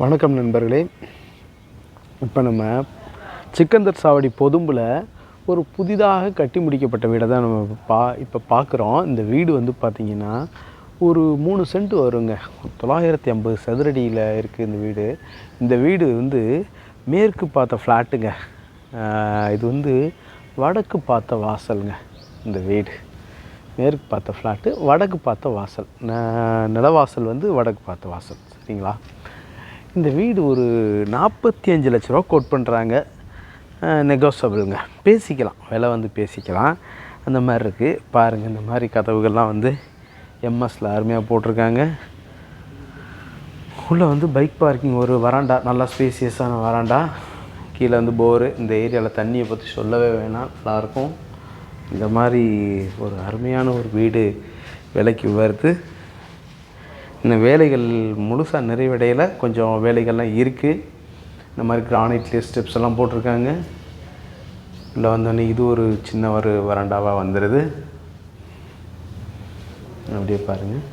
வணக்கம் நண்பர்களே. இப்போ நம்ம சிக்கந்தர் சாவடி பொதும்பில் ஒரு புதிதாக கட்டி முடிக்கப்பட்ட வீடை தான் நம்ம இப்போ பார்க்குறோம். இந்த வீடு வந்து பார்த்திங்கன்னா ஒரு 3 சென்ட் வருங்க. 950 சதுரடியில் இருக்குது இந்த வீடு. இந்த வீடு வந்து மேற்கு பார்த்த ஃப்ளாட்டுங்க. இது வந்து வடக்கு பார்த்த வாசலுங்க. இந்த வீடு மேற்கு பார்த்த ஃப்ளாட்டு, வடக்கு பார்த்த வாசல். நிலவாசல் வந்து வடக்கு பார்த்த வாசல். சரிங்களா? இந்த வீடு ஒரு 45 லட்ச ரூபா கோட் பண்ணுறாங்க. நெகோசபிளுங்க, பேசிக்கலாம், விலை வந்து பேசிக்கலாம். அந்த மாதிரி இருக்குது. பாருங்கள், இந்த மாதிரி கதவுகள்லாம் வந்து எம்எஸில் அருமையாக போட்டிருக்காங்க. உள்ளே வந்து பைக் பார்க்கிங், ஒரு வராண்டா, நல்லா ஸ்பேசியஸான வராண்டா. கீழே வந்து போரு. இந்த ஏரியாவில் தண்ணியை பற்றி சொல்லவே வேணாம், நல்லாயிருக்கும். இந்த மாதிரி ஒரு அருமையான ஒரு வீடு விலைக்கு வருது. இந்த வேலைகள் முழுசாக நிறைவடையில், கொஞ்சம் வேலைகள்லாம் இருக்குது. இந்த மாதிரி கிரானைட்லேயே ஸ்டெப்ஸ் எல்லாம் போட்டிருக்காங்க. இல்லை வந்தோடனே இது ஒரு சின்ன ஒரு வராண்டாவாக வந்துடுது. அப்படியே பாருங்கள்.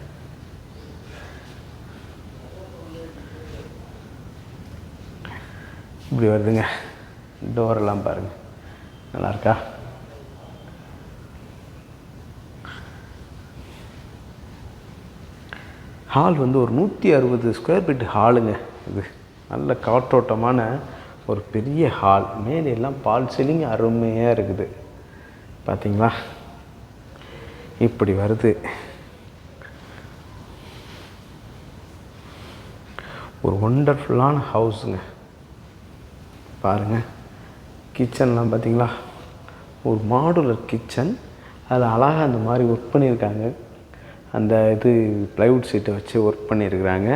இப்படி வருதுங்க. டோரெல்லாம் பாருங்கள், நல்லாயிருக்கா? ஹால் வந்து ஒரு 160 ஸ்கொயர் ஃபீட் ஹாலுங்க. இது நல்ல காற்றோட்டமான ஒரு பெரிய ஹால். மேலே எல்லாம் பால் சீலிங் அருமையாக இருக்குது. பார்த்தீங்களா? இப்படி வருது. ஒரு ஒண்டர்ஃபுல்லான ஹவுஸுங்க. பாருங்கள், கிச்சன்லாம் பார்த்தீங்களா? ஒரு மாடுலர் கிச்சன். அதில் அழகாக அந்த மாதிரி ஒர்க் பண்ணியிருக்காங்க. அந்த இது ப்ளைவுட் சீட்டை வச்சு ஒர்க் பண்ணியிருக்கிறாங்க.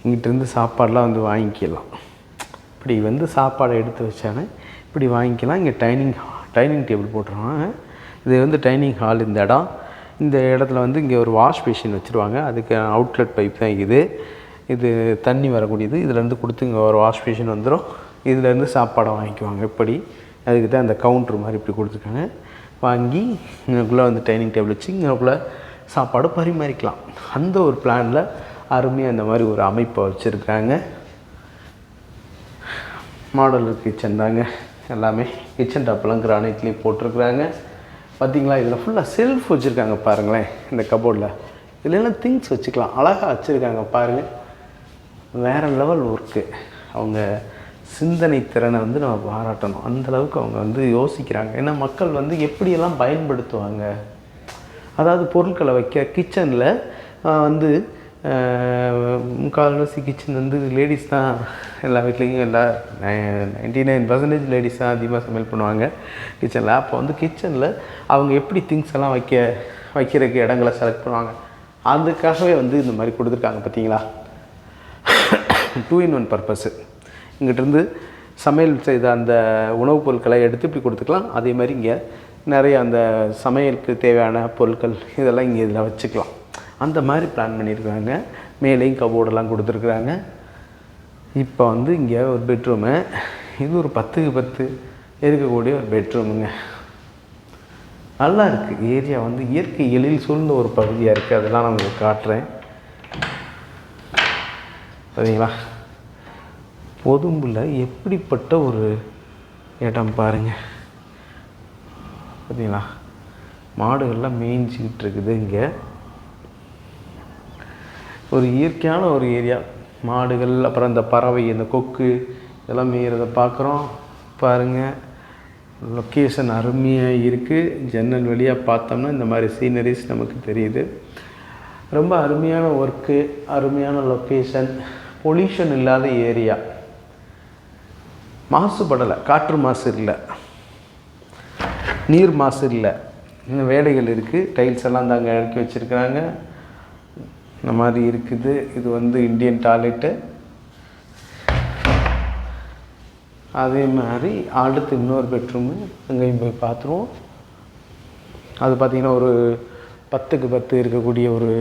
இங்கிட்டிருந்து சாப்பாடெலாம் வந்து வாங்கிக்கலாம். இப்படி வந்து சாப்பாடை எடுத்து வச்சானே இப்படி வாங்கிக்கலாம். இங்கே டைனிங் டேபிள் போட்டுருவாங்க. இது வந்து டைனிங் ஹால். இந்த இடத்துல வந்து இங்கே ஒரு வாஷ் மிஷின் வச்சுருவாங்க. அதுக்கு அவுட்லெட் பைப் தான் இது தண்ணி வரக்கூடியது. இதிலேருந்து கொடுத்து இங்கே ஒரு வாஷ் மிஷின் வந்துடும். இதிலேருந்து சாப்பாடை வாங்கிக்குவாங்க. இப்படி அதுக்கு தான் அந்த கவுண்ட்ரு மாதிரி இப்படி கொடுத்துருக்காங்க. வாங்கி இங்கேக்குள்ளே வந்து டைனிங் டேபிள் வச்சு இங்கேக்குள்ளே சாப்பாடு பரிமாறிக்கலாம். அந்த ஒரு பிளானில் அருமையாக இந்த மாதிரி ஒரு அமைப்பை வச்சுருக்காங்க. மாடலர் கிச்சன் தாங்க எல்லாமே. கிச்சன் டாப்லாம் கிரானைட்லேயும் போட்டிருக்குறாங்க. பார்த்திங்களா? இதில் ஃபுல்லாக செல்ஃப் வச்சுருக்காங்க. பாருங்களேன், இந்த கபோர்டில் இதுலாம் திங்ஸ் வச்சுக்கலாம். அழகாக வச்சுருக்காங்க. பாருங்கள், வேறு லெவல் ஒர்க்கு. அவங்க சிந்தனை திறனை வந்து நம்ம பாராட்டணும். அந்தளவுக்கு அவங்க வந்து யோசிக்கிறாங்க. ஏன்னா மக்கள் வந்து எப்படியெல்லாம் பயன்படுத்துவாங்க, அதாவது பொருட்களை வைக்க கிச்சனில் வந்து முக்கால்வாசி கிச்சன் வந்து லேடிஸ் தான். எல்லா வீட்லேயும் 99% லேடிஸ் தான் அதிகமாக சமையல் பண்ணுவாங்க கிச்சனில். அப்போ வந்து கிச்சனில் அவங்க எப்படி திங்ஸ் எல்லாம் வைக்கிறதுக்கு இடங்களை செலக்ட் பண்ணுவாங்க. அதுக்காகவே வந்து இந்த மாதிரி கொடுத்துருக்காங்க. பார்த்தீங்களா? 2 in 1 பர்பஸ்ஸு. இங்கிட்டிருந்து சமையல் செய்த அந்த உணவுப் பொருட்களை எடுத்து இப்படி கொடுத்துக்கலாம். அதே மாதிரி இங்கே நிறைய அந்த சமையலுக்கு தேவையான பொருட்கள் இதெல்லாம் இங்கே இதில் வச்சுக்கலாம். அந்த மாதிரி பிளான் பண்ணியிருக்காங்க. மேலேயும் கபோர்டெல்லாம் கொடுத்துருக்குறாங்க. இப்போ வந்து இங்கே ஒரு பெட்ரூமு. இது ஒரு 10க்கு 10 இருக்கக்கூடிய ஒரு பெட்ரூமுங்க. நல்லா இருக்குது. ஏரியா வந்து இயற்கை எழில் சூழ்ந்த ஒரு பகுதியாக இருக்குது. அதெல்லாம் நான் உங்களுக்கு காட்டுறேன். சரிங்களா? பொதும்பில் எப்படிப்பட்ட ஒரு இடம் பாருங்கள். பார்த்தீங்களா? மாடுகள்லாம் மேய்ஞ்சிக்கிட்டு இருக்குது. இங்கே ஒரு இயற்கையான ஒரு ஏரியா. மாடுகள், அப்புறம் இந்த பறவை, இந்த கொக்கு இதெல்லாம் மேய்கிறத பார்க்குறோம். பாருங்கள், லொக்கேஷன் அருமையாக இருக்குது. ஜன்னல் வழியாக பார்த்தோம்னா இந்த மாதிரி சீனரிஸ் நமக்கு தெரியுது. ரொம்ப அருமையான ஒர்க்கு, அருமையான லொக்கேஷன், பொல்யூஷன் இல்லாத ஏரியா. மாசுபடலை, காற்று மாசு இல்லை, நீர் மாசு இல்லை. இந்த வேலைகள் இருக்குது. டைல்ஸ் எல்லாம் தாங்க இறக்கி வச்சுருக்குறாங்க. இந்த மாதிரி இருக்குது. இது வந்து இந்தியன் டாய்லெட்டு. அதே மாதிரி அடுத்து இன்னொரு பெட்ரூமு, அங்கேயும் போய் பார்த்துருவோம். அது பார்த்திங்கன்னா ஒரு 10க்கு 10 இருக்கக்கூடிய ஒரு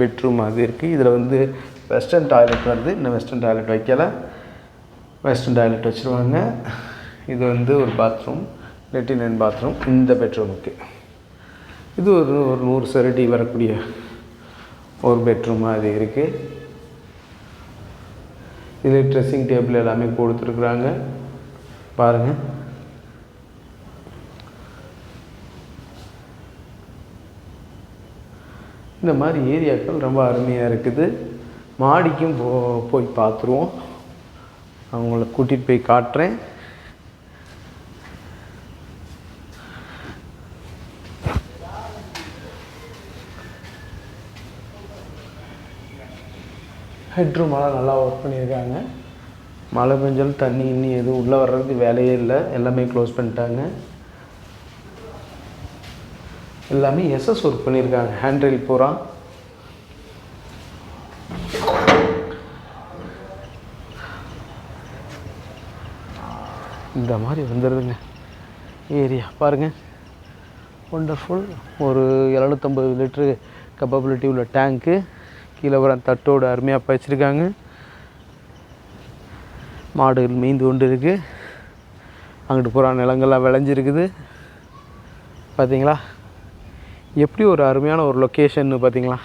பெட்ரூம் அது இருக்குது. இதில் வந்து வெஸ்டர்ன் டாய்லெட் வருது. இன்னும் வெஸ்டர்ன் டாய்லெட் வைக்கலை. வெஸ்டர்ன் டாய்லெட் வச்சுருவாங்க. இது வந்து ஒரு பாத்ரூம், லெட்டின் அண்ட் பாத்ரூம் இந்த பெட்ரூமுக்கு. இது ஒரு 100 சதுரடி வரக்கூடிய ஒரு பெட்ரூமாக அது இருக்குது. இதில் ட்ரெஸ்ஸிங் டேபிள் எல்லாமே கொடுத்துருக்குறாங்க பாருங்கள். இந்த மாதிரி ஏரியாக்கள் ரொம்ப அருமையாக இருக்குது. மாடிக்கும் போய் பார்த்துருவோம். அவங்கள கூட்டிகிட்டு போய் காட்டுறேன். ஹெட்ரூமெல்லாம் நல்லா ஒர்க் பண்ணியிருக்காங்க. மழை பெஞ்சாலும் தண்ணி இன்னும் எதுவும் உள்ளே வர்றதுக்கு வேலையே இல்லை, எல்லாமே க்ளோஸ் பண்ணிட்டாங்க. எல்லாமே எஸ்எஸ் ஒர்க் பண்ணியிருக்காங்க. ஹேண்ட்ரெயில் பூரா இந்த மாதிரி வந்துடுதுங்க ஏரியா. பாருங்கள், ஒண்டர்ஃபுல். ஒரு 750 லிட்டரு கெப்பபிலிட்டி உள்ள டேங்க்கு, கீழே வர தட்டோடு அருமையாக வச்சுருக்காங்க. மாடுகள் மீந்து கொண்டு இருக்குது. அங்கிட்டு பூரா நிலங்கள்லாம் விளைஞ்சிருக்குது. பார்த்தீங்களா எப்படி ஒரு அருமையான ஒரு லொக்கேஷன்னு பார்த்தீங்களா.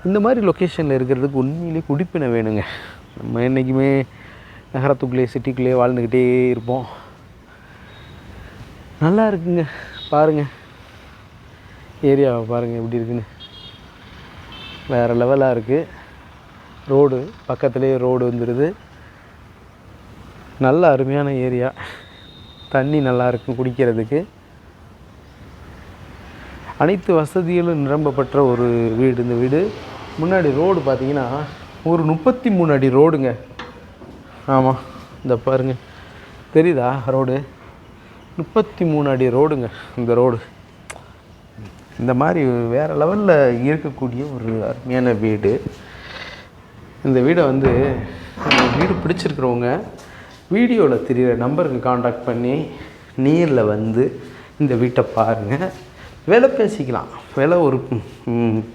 இந்த மாதிரி லொக்கேஷனில் இருக்கிறதுக்கு உண்மையிலே குடிப்பினை வேணுங்க. நம்ம என்றைக்குமே நகரத்துக்குள்ளேயே சிட்டிக்குள்ளேயே வாழ்ந்துக்கிட்டே இருப்போம். நல்லா இருக்குங்க. பாருங்கள் ஏரியாவை பாருங்கள் எப்படி இருக்குன்னு. வேறு லெவலாக இருக்குது. ரோடு பக்கத்துலேயே ரோடு வந்துடுது. நல்ல அருமையான ஏரியா. தண்ணி நல்லா இருக்கும் குடிக்கிறதுக்கு. அனைத்து வசதிகளும் நிரம்பப்பட்ட ஒரு வீடு இந்த வீடு. முன்னாடி ரோடு பார்த்திங்கன்னா ஒரு 33 அடி ரோடுங்க. ஆமாம், இந்த பாருங்கள் தெரியுதா ரோடு, 33 அடி ரோடுங்க இந்த ரோடு. இந்த மாதிரி வேறு லெவலில் இருக்கக்கூடிய ஒரு அருமையான வீடு. இந்த வீடை வந்து வீடு பிடிச்சிருக்கிறவங்க வீடியோவில் தெரிகிற நம்பருக்கு காண்டாக்ட் பண்ணி நேரில் வந்து இந்த வீட்டை பாருங்கள். விலை பேசிக்கலாம். விலை ஒரு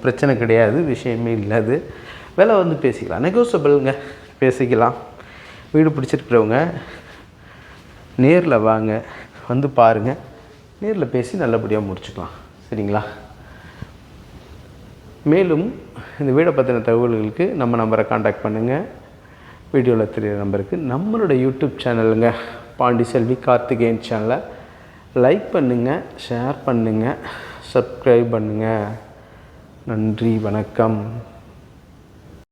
பிரச்சனை கிடையாது, விஷயமே இல்லாது. விலை வந்து பேசிக்கலாம், நெகோசியபிளுங்க, பேசிக்கலாம். வீடு பிடிச்சிருக்கிறவங்க நேரில் வாங்க, வந்து பாருங்கள். நேரில் பேசி நல்லபடியாக முடிச்சுக்கலாம். சரிங்களா? மேலும் இந்த வீடை பற்றின தகவல்களுக்கு நம்ம நம்பரை காண்டாக்ட் பண்ணுங்கள். வீடியோவில் தெரிகிற நம்பருக்கு. நம்மளோட யூடியூப் சேனலுங்க பாண்டிச்செல்வி கார்த்திகேயன் சேனலை லைக் பண்ணுங்கள், ஷேர் பண்ணுங்கள், சப்ஸ்கிரைப் பண்ணுங்கள். நன்றி, வணக்கம்.